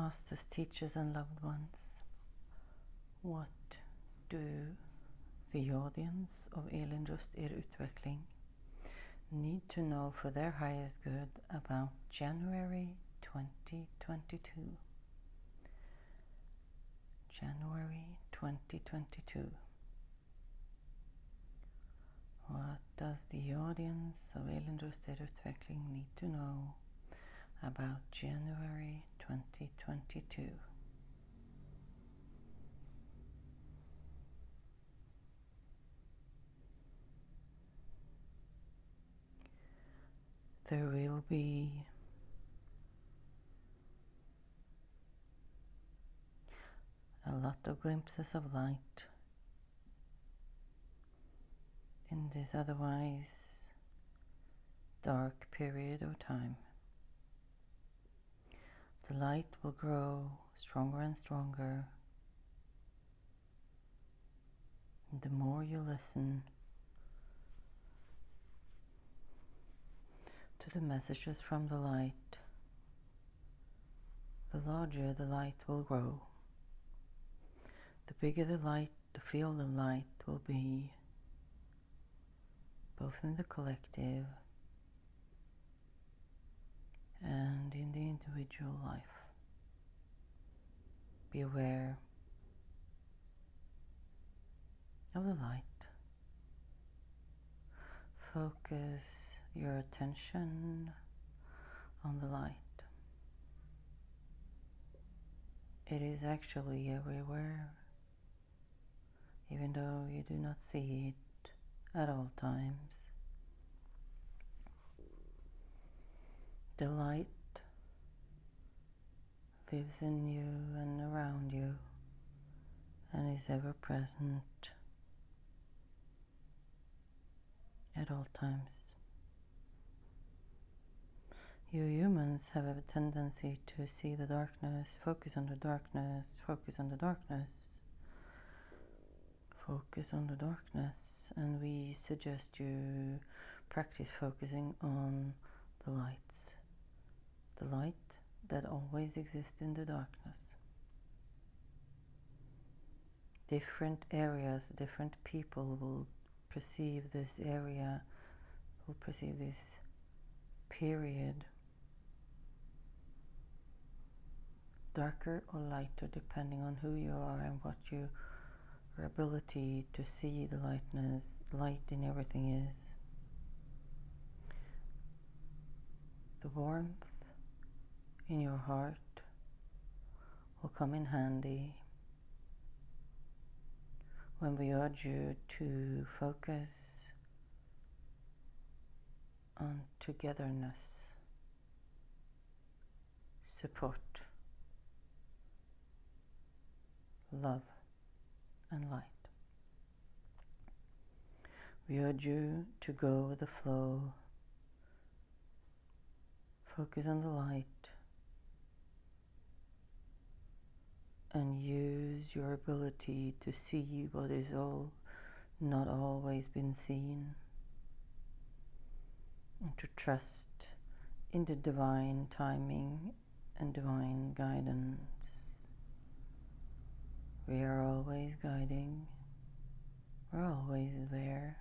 masters, teachers and loved ones, what do the audience of Elinrust utveckling need to know for their highest good about January 2022? January 2022. What does the audience of Elinrust utveckling need to know about January 2022? There will be a lot of glimpses of light in this otherwise dark period of time. The light will grow stronger and stronger, and the more you listen to the messages from the light, the larger the light will grow. The bigger the light, the field of light will be, both in the collective and in the individual life. Be aware of the light. Focus your attention on the light. It is actually everywhere, even though you do not see it at all times. The light lives in you and around you and is ever present at all times. You humans have a tendency to see the darkness, focus on the darkness, focus on the darkness, focus on the darkness, and we suggest you practice focusing on the lights. The light that always exists in the darkness. Different areas, different people will perceive this area, will perceive this period darker or lighter depending on who you are and what your ability to see the light in everything is. The warmth in your heart will come in handy when we urge you to focus on togetherness, support, love and light. We urge you to go with the flow, focus on the light, and use your ability to see what is not always been seen, and to trust in the divine timing and divine guidance. We are always guiding, we're always there.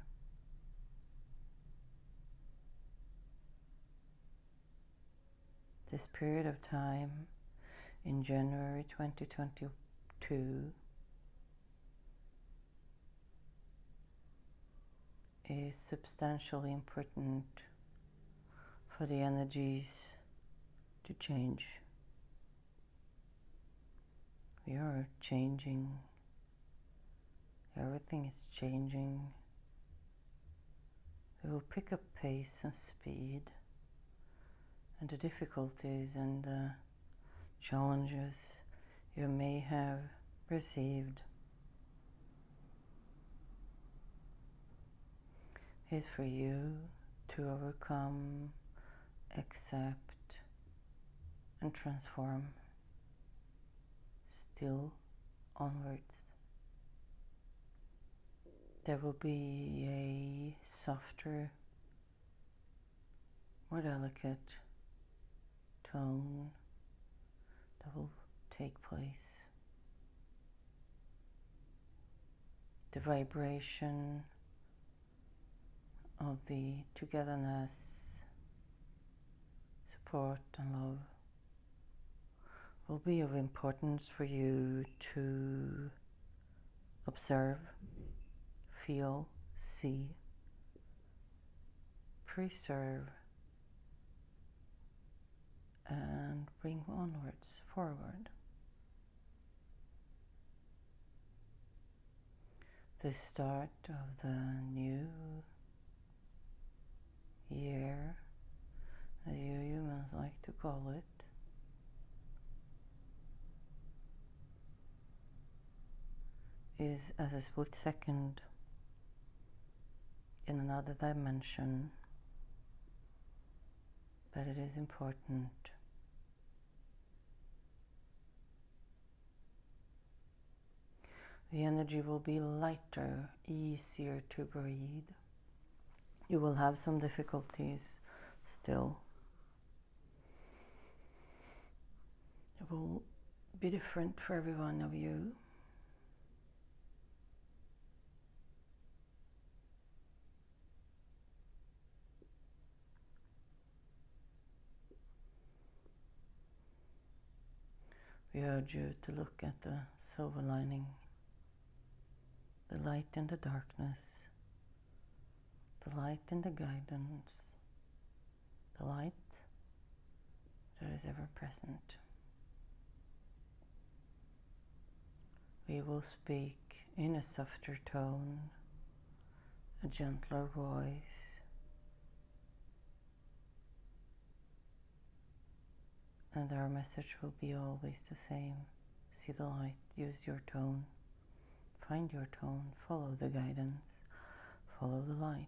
This period of time in January 2022 is substantially important for the energies to change. We are changing. Everything is changing. We will pick up pace and speed, and the difficulties and the challenges you may have received is for you to overcome, accept, and transform. Still onwards. There will be a softer, more delicate tone that will take place. The vibration of the togetherness, support and love will be of importance for you to observe, feel, see, preserve, and bring onwards, forward. The start of the new year, as you humans like to call it, is as a split second in another dimension, but it is important. The energy will be lighter, easier to breathe. You will have some difficulties still. It will be different for every one of you. We urge you to look at the silver lining, the light in the darkness, the light in the guidance, the light that is ever present. We will speak in a softer tone, a gentler voice, and our message will be always the same. See the light, use your tone, find your tone, follow the guidance, follow the light.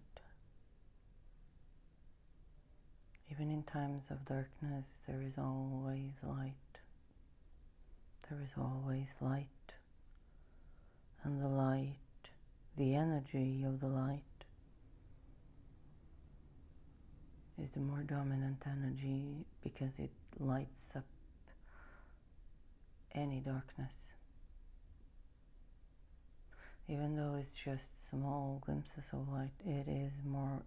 Even in times of darkness, there is always light. There is always light. And the light, the energy of the light, is the more dominant energy because it lights up any darkness. Even though it's just small glimpses of light, it is more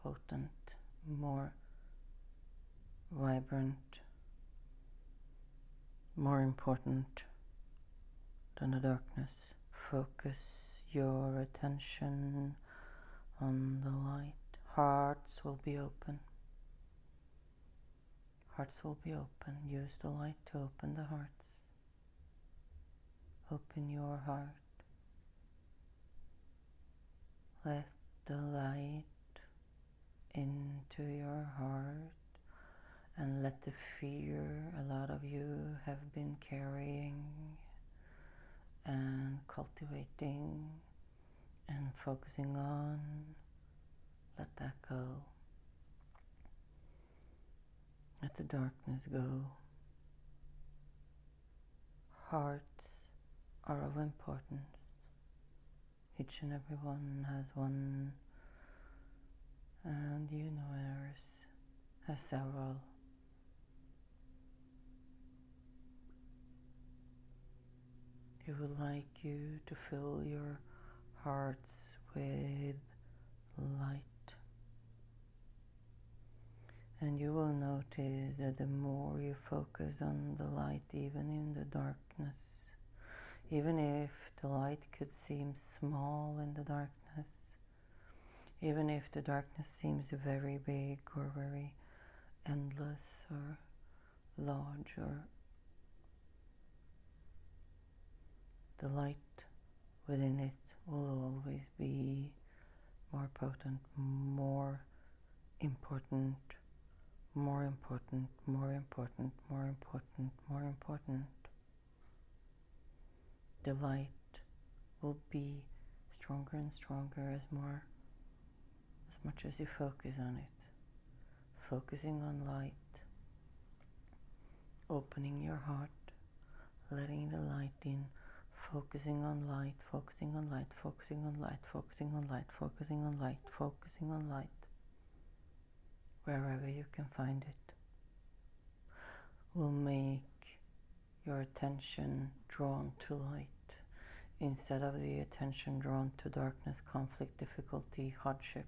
potent, more vibrant, more important than the darkness. Focus your attention on the light. Hearts will be open. Hearts will be open. Use the light to open the hearts. Open your heart. Let the light into your heart and let the fear a lot of you have been carrying and cultivating and focusing on, let that go. Let the darkness go. Hearts are of importance. Each and every one has one, and you know ours has several. He would like you to fill your hearts with light. And you will notice that the more you focus on the light, even in the darkness, even if the light could seem small in the darkness, even if the darkness seems very big or very endless or large, or the light within it will always be more potent, more important, more important, more important, more important, more important. The light will be stronger and stronger as much as you focus on it. Focusing on light, opening your heart, letting the light in, focusing on light, focusing on light, focusing on light, focusing on light, focusing on light, focusing on light, wherever you can find it, will make your attention drawn to light instead of the attention drawn to darkness, conflict, difficulty, hardship.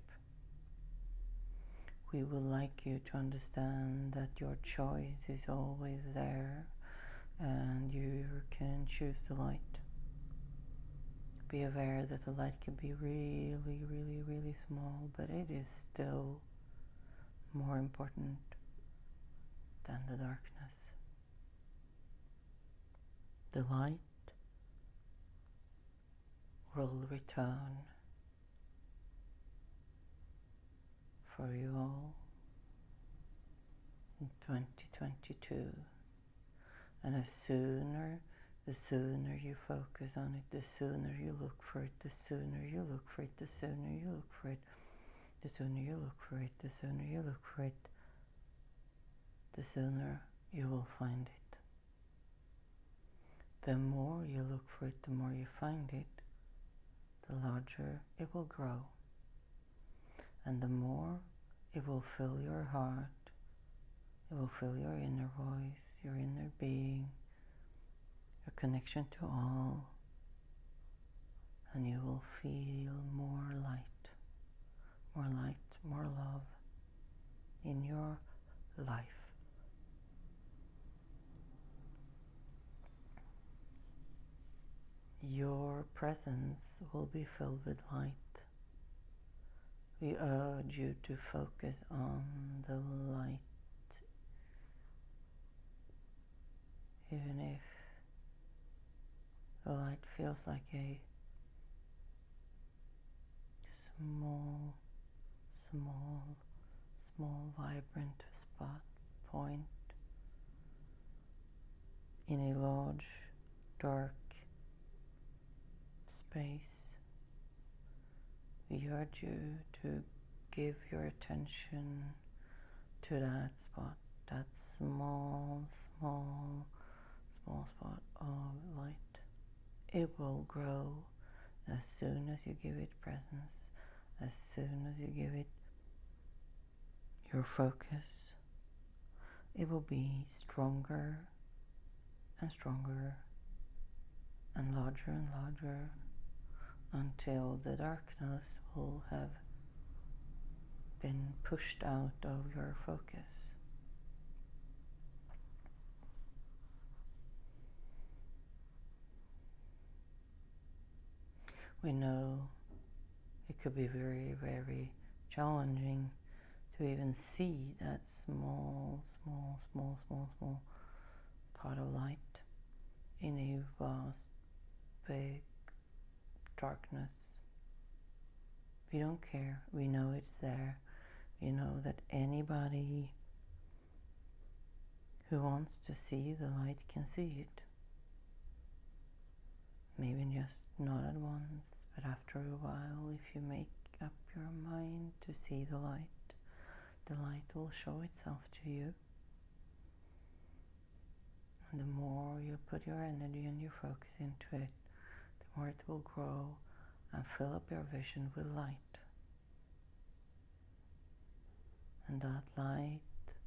We would like you to understand that your choice is always there and you can choose the light. Be aware that the light can be really, really, really small, but it is still more important than the darkness. The light will return for you all in 2022, and the sooner you focus on it, the sooner you look for it, the sooner you look for it, the sooner you look for it, the sooner you look for it, the sooner you look for it, the sooner you will find it. The more you look for it, the more you find it, the larger it will grow, and the more it will fill your heart, it will fill your inner voice, your inner being, your connection to all, and you will feel more light, more love in your life. Your presence will be filled with light. We urge you to focus on the light, even if the light feels like a small, vibrant spot point in a large, dark space. We urge you to give your attention to that spot, that small spot of light. It will grow as soon as you give it presence, as soon as you give it your focus. It will be stronger and stronger and larger until the darkness will have been pushed out of your focus. We know it could be very, very challenging to even see that small part of light in a vast, big darkness. We don't care. We know it's there. We know that anybody who wants to see the light can see it. Maybe just not at once, but after a while, if you make up your mind to see the light will show itself to you. And the more you put your energy and your focus into it, the more it will grow and fill up your vision with light. And that light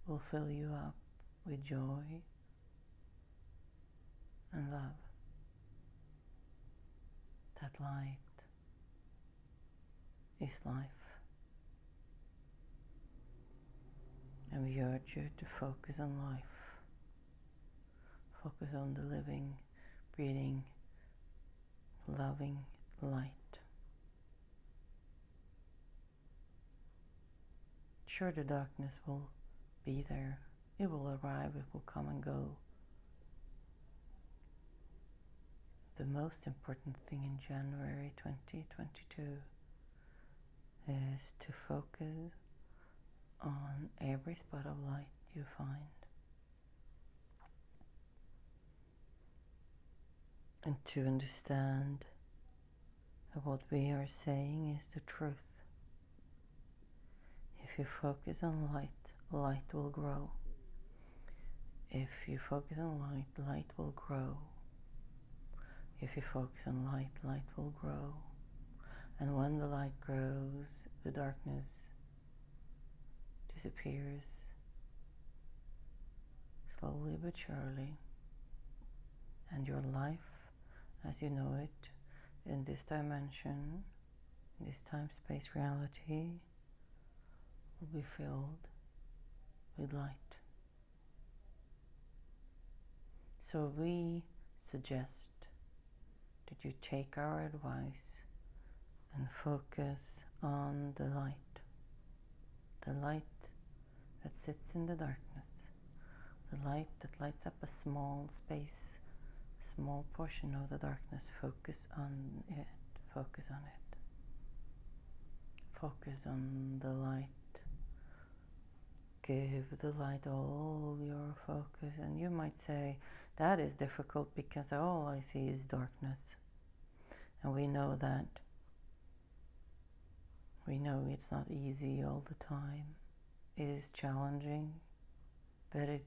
will fill you up with joy and love. That light is life. And we urge you to focus on life. Focus on the living, breathing, loving light. Sure, the darkness will be there. It will arrive, it will come and go. The most important thing in January 2022 is to focus on every spot of light you find. And to understand that what we are saying is the truth. If you focus on light, light will grow. If you focus on light, light will grow. If you focus on light, light will grow. And when the light grows, the darkness disappears, slowly but surely. and your life as you know it in this dimension, in this time-space reality, will be filled with light. So we suggest that you take our advice and focus on the light that sits in the darkness, the light that lights up a small space, a small portion of the darkness. Focus on it, focus on it, focus on the light. Give the light all your focus. And you might say, that is difficult because all I see is darkness. And we know that. We know it's not easy all the time. It is challenging, but it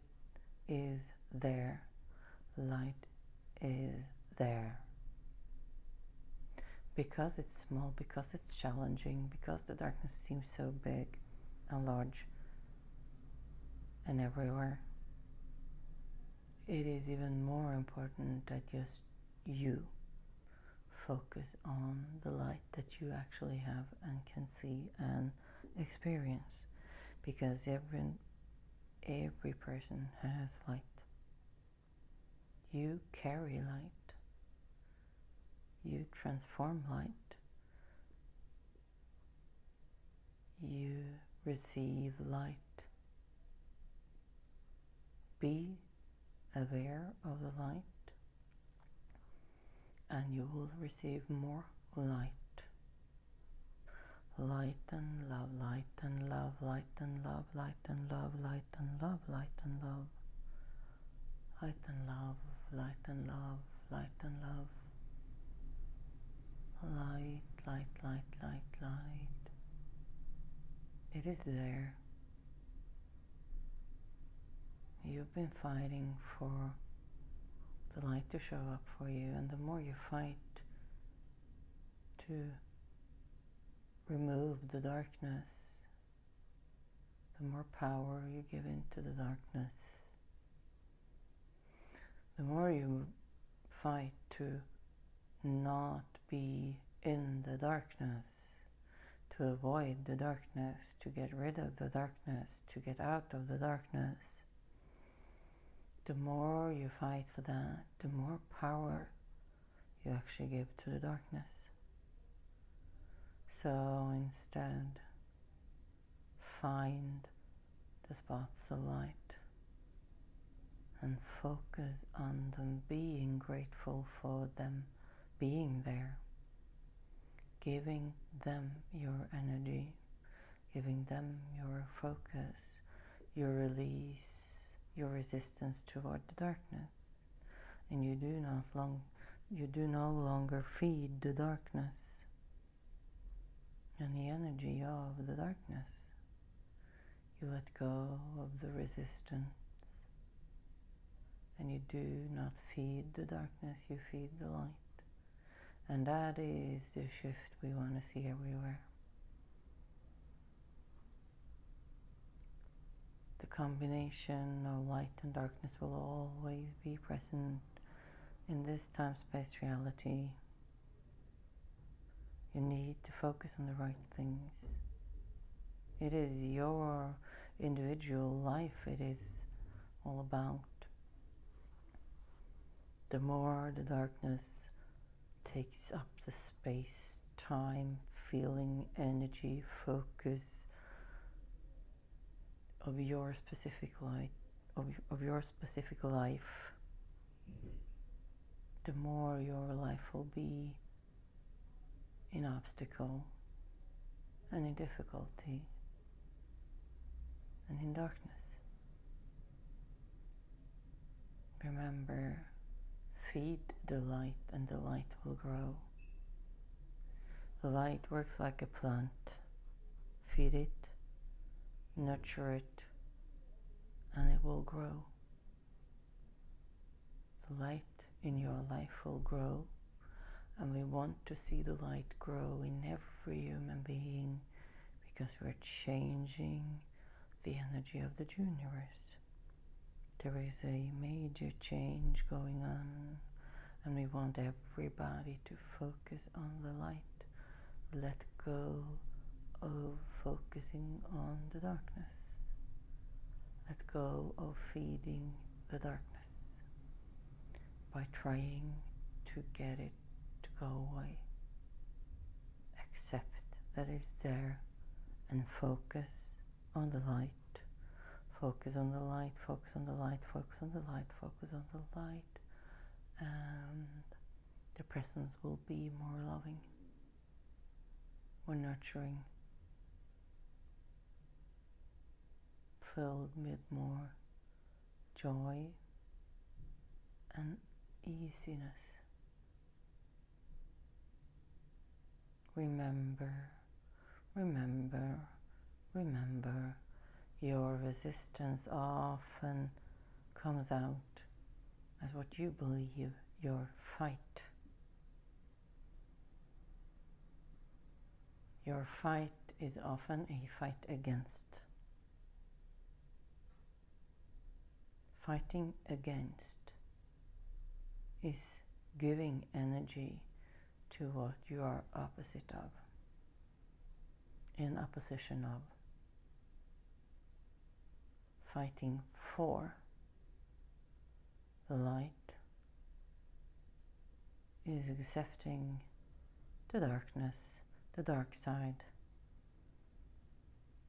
is there. Light is there. Because it's small, because it's challenging, because the darkness seems so big and large and everywhere, it is even more important that just you focus on the light that you actually have and can see and experience, because every person has light. You carry light. You transform light. You receive light. Be aware of the light, and you will receive more light. Light and love, light and love, light and love, light and love, light and love, light and love, light and love, light and love, light and love, light, light, light, light, light. It is there. You've been fighting for the light to show up for you, and the more you fight to remove the darkness, the more power you give into the darkness. The more you fight to not be in the darkness, to avoid the darkness, to get rid of the darkness, to get out of the darkness, the more you fight for that, the more power you actually give to the darkness. So instead, find the spots of light and focus on them, being grateful for them being there, giving them your energy, giving them your focus, your release, your resistance toward the darkness. And you do no longer feed the darkness and the energy of the darkness. You let go of the resistance, and you do not feed the darkness, you feed the light. And that is the shift we want to see everywhere. The combination of light and darkness will always be present in this time-space reality. You need to focus on the right things. It is your individual life it is all about. The more the darkness takes up the space, time, feeling, energy, focus of your specific light, of your specific life, the more your life will be in obstacle and in difficulty and in darkness. Remember, feed the light and the light will grow. The light works like a plant. Feed it, nurture it, and it will grow. The light in your life will grow, and we want to see the light grow in every human being, because we're changing the energy of the universe. There is a major change going on And we want everybody to focus on the light. Let go of focusing on the darkness. Let go of feeding the darkness by trying to get it to go away. Accept that it's there and focus on the light. Focus on the light, focus on the light, focus on the light, focus on the light, and the presence will be more loving, more nurturing, filled with more joy and easiness. Remember, remember, remember, your resistance often comes out as what you believe your fight. Your fight is often a fight against. Fighting against is giving energy to what you are opposite of, in opposition of. Fighting for the light is accepting the darkness, the dark side,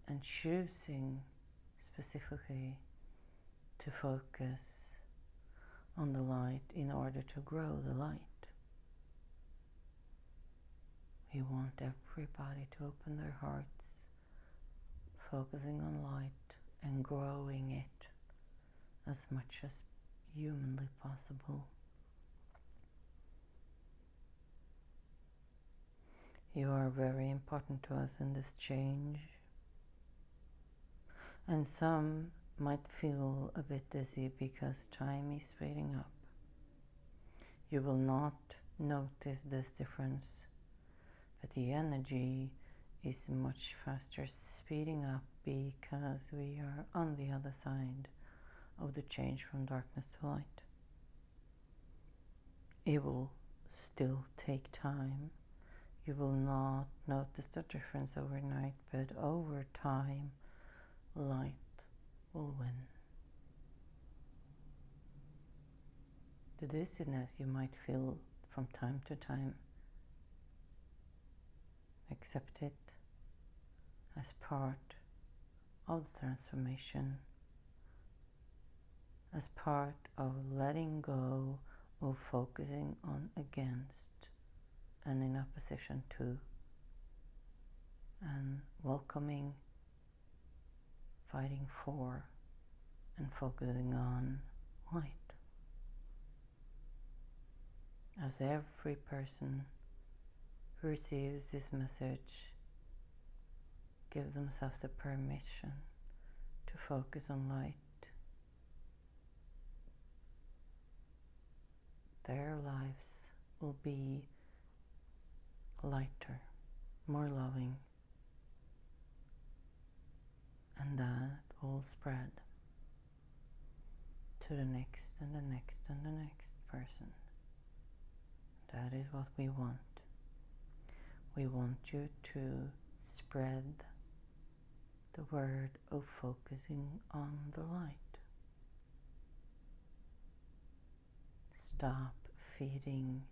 and choosing specifically to focus on the light in order to grow the light. We want everybody to open their hearts, focusing on light and growing it as much as humanly possible. You are very important to us in this change, and some might feel a bit dizzy because time is speeding up. You will not notice this difference, but the energy is much faster speeding up because we are on the other side of the change from darkness to light. It will still take time. You will not notice the difference overnight, but over time, light will win. The dizziness you might feel from time to time, accept it as part of the transformation, as part of letting go of focusing on against and in opposition to, and welcoming, fighting for, and focusing on light. As every person who receives this message give themselves the permission to focus on light, their lives will be lighter, more loving, and that will spread to the next and the next and the next person. That is what we want. We want you to spread the word of focusing on the light. Stop feeding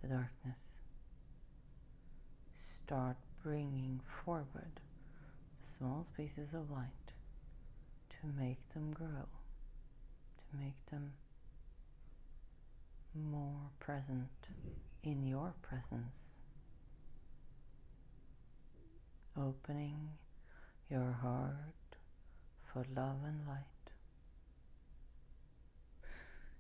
the darkness. Start bringing forward the small pieces of light to make them grow, to make them more present in your presence. Opening your heart for love and light.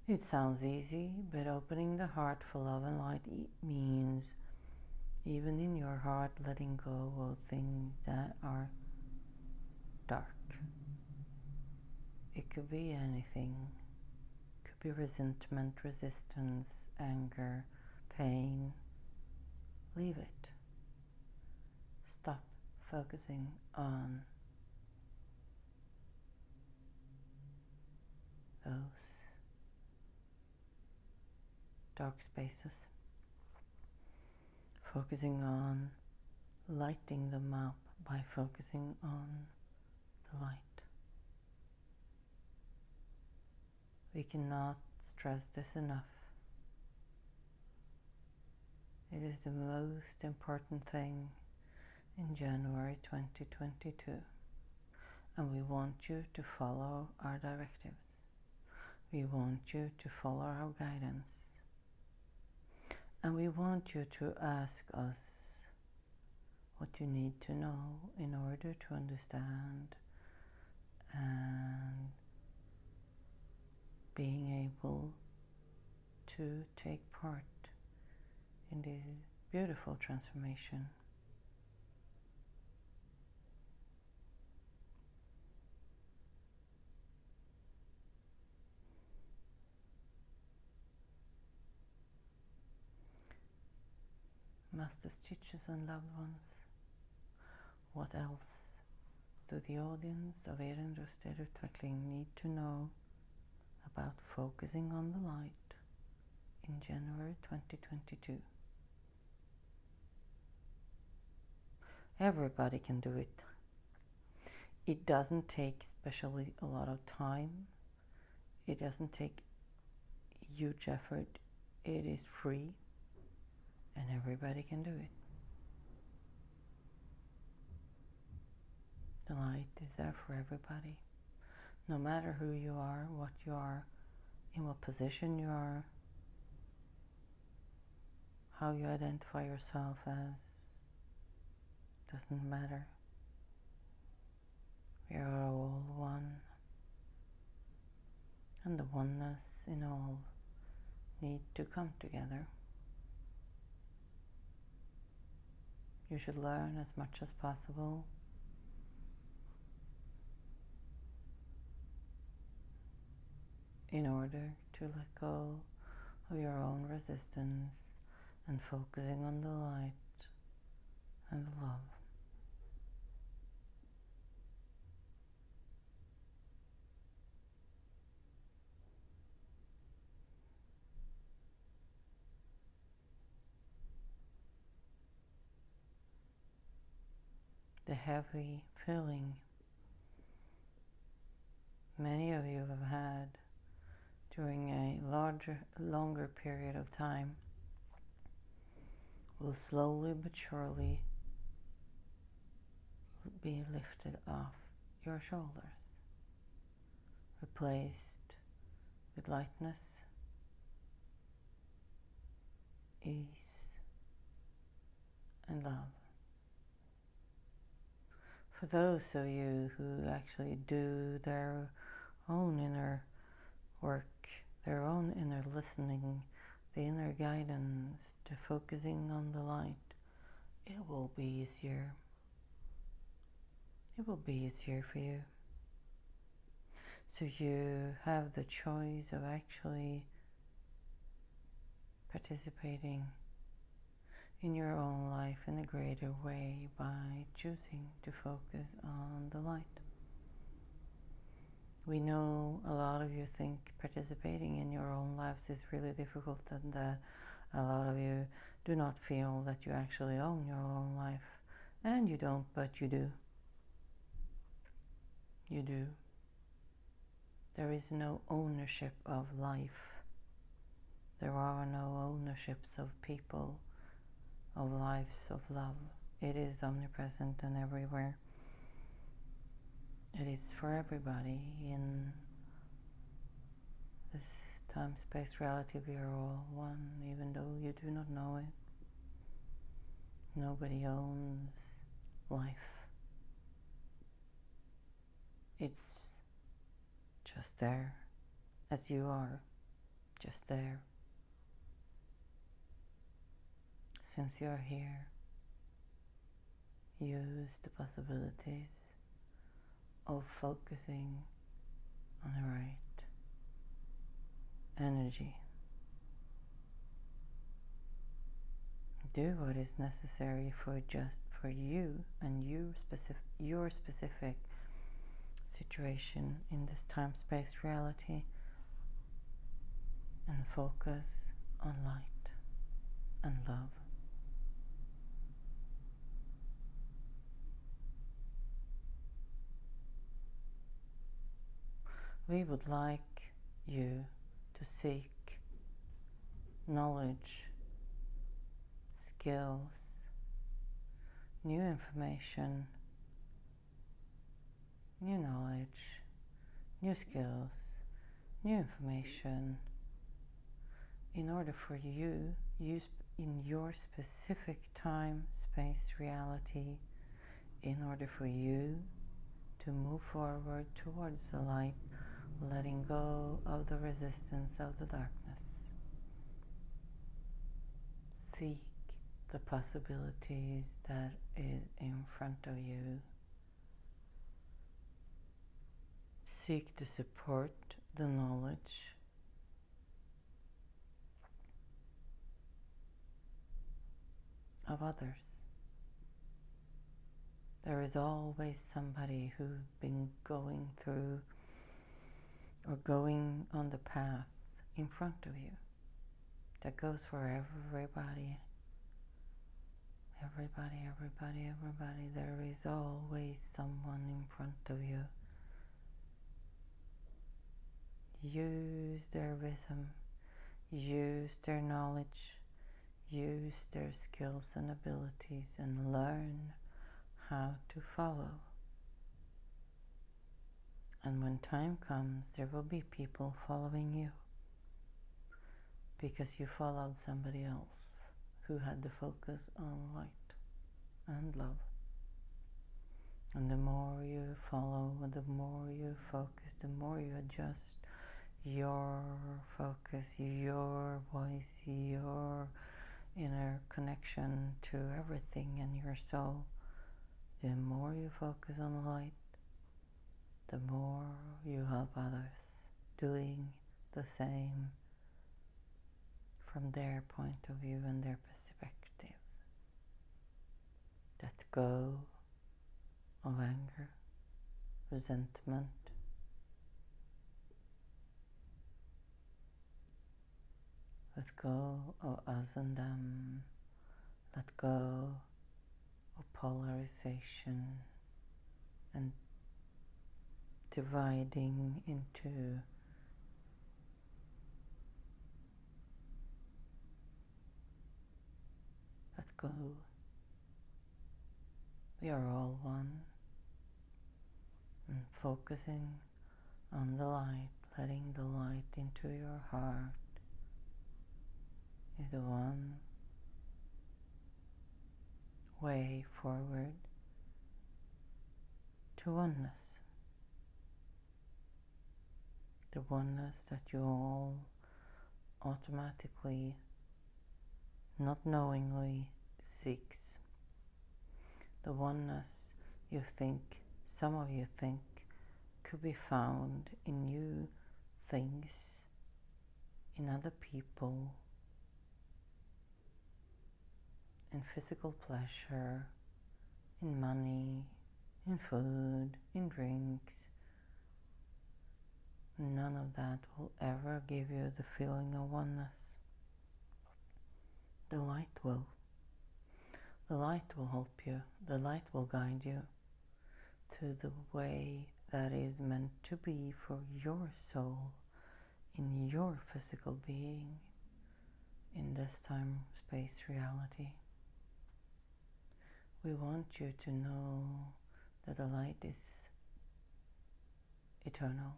It sounds easy, but opening the heart for love and light means even in your heart letting go of things that are dark. It could be anything. It could be resentment, resistance, anger, pain. Leave it. Stop focusing on those dark spaces, focusing on lighting them up by focusing on the light. We cannot stress this enough. It is the most important thing in January 2022, and we want you to follow our directives. We want you to follow our guidance, and we want you to ask us what you need to know in order to understand and being able to take part in this beautiful transformation. Masters, teachers and loved ones, what else do the audience of Utveckling need to know about focusing on the light in January 2022? Everybody can do it. It doesn't take especially a lot of time. It doesn't take huge effort. It is free and everybody can do it. The light is there for everybody. No matter who you are, what you are, in what position you are, how you identify yourself as, doesn't matter. We are all one, and the oneness in all need to come together. You should learn as much as possible in order to let go of your own resistance and focusing on the light and the love. The heavy feeling many of you have had during a longer period of time will slowly but surely be lifted off your shoulders, replaced with lightness, ease, and love. For those of you who actually do their own inner work, their own inner listening, the inner guidance to focusing on the light, it will be easier. It will be easier for you. So you have the choice of actually participating in your own life in a greater way by choosing to focus on the light. We know a lot of you think participating in your own lives is really difficult, and that a lot of you do not feel that you actually own your own life. And you don't, but you do. You do. There is no ownership of life. There are no ownerships of people, of lives, of love. It is omnipresent and everywhere. It is for everybody. In this time-space reality, we are all one, even though you do not know it. Nobody owns life. It's just there, as you are, just there. Since you're here, use the possibilities of focusing on the right energy. Do what is necessary for you and your specific situation in this time-space reality, and focus on light and love. We would like you to seek knowledge, skills, new information, new knowledge, new skills, new information in order for you, in your specific time, space, reality, in order for you to move forward towards the light, letting go of the resistance of the darkness. Seek the possibilities that is in front of you. Seek to support the knowledge of others. There is always somebody who's been going through or going on the path in front of you. That goes for everybody. Everybody. There is always someone in front of you. Use their wisdom, use their knowledge, use their skills and abilities, and learn how to follow. And when time comes, there will be people following you because you followed somebody else who had the focus on light and love. And the more you follow, the more you focus, the more you adjust your focus, your voice, your inner connection to everything in your soul, the more you focus on light, the more you help others doing the same from their point of view and their perspective. Let go of anger, resentment, let go of us and them, let go of polarization and dividing into let go. We are all one, and focusing on the light, letting the light into your heart is the one way forward to oneness. The oneness that you all automatically, not knowingly, seeks. The oneness you think, some of you think, could be found in new things, in other people, in physical pleasure, in money, in food, in drinks. None of that will ever give you the feeling of oneness. The light will. The light will help you. The light will guide you to the way that is meant to be for your soul, in your physical being, in this time, space, reality. We want you to know that the light is eternal.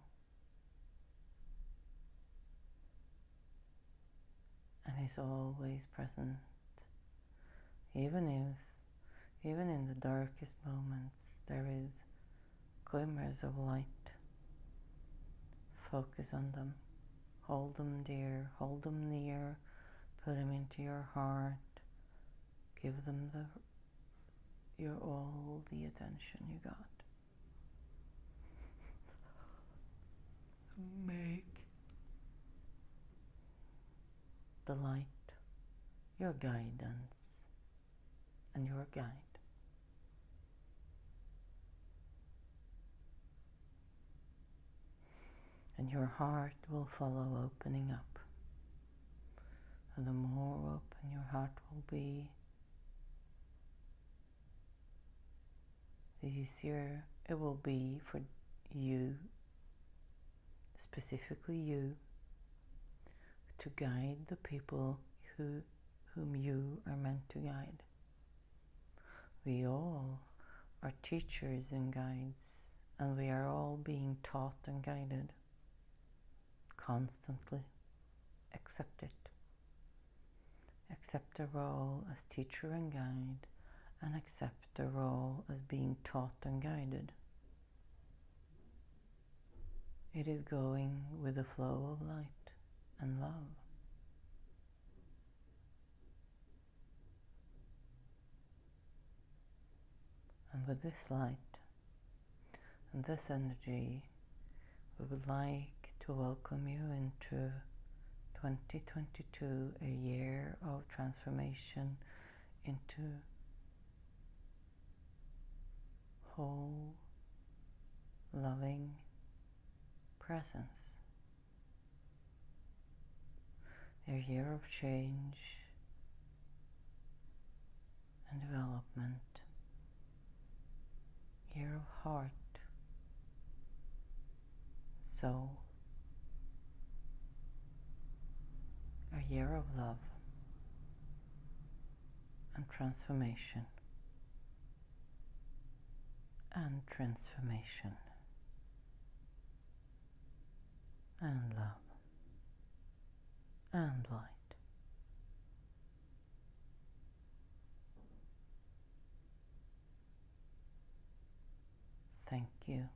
And is always present, even in the darkest moments, there is glimmers of light. Focus on them, hold them dear, hold them near, put them into your heart, give them all the attention you got. Make the light your guidance and your guide. And your heart will follow, opening up. And the more open your heart will be, the easier it will be for you, specifically you, to guide the people whom you are meant to guide. We all are teachers and guides, and we are all being taught and guided constantly. Accept it. Accept the role as teacher and guide, and accept the role as being taught and guided. It is going with the flow of light and love. And with this light and this energy, we would like to welcome you into 2022, a year of transformation into whole, loving presence. A year of change and development. Year of heart, soul. A year of love and transformation. And transformation. And love. And light. Thank you.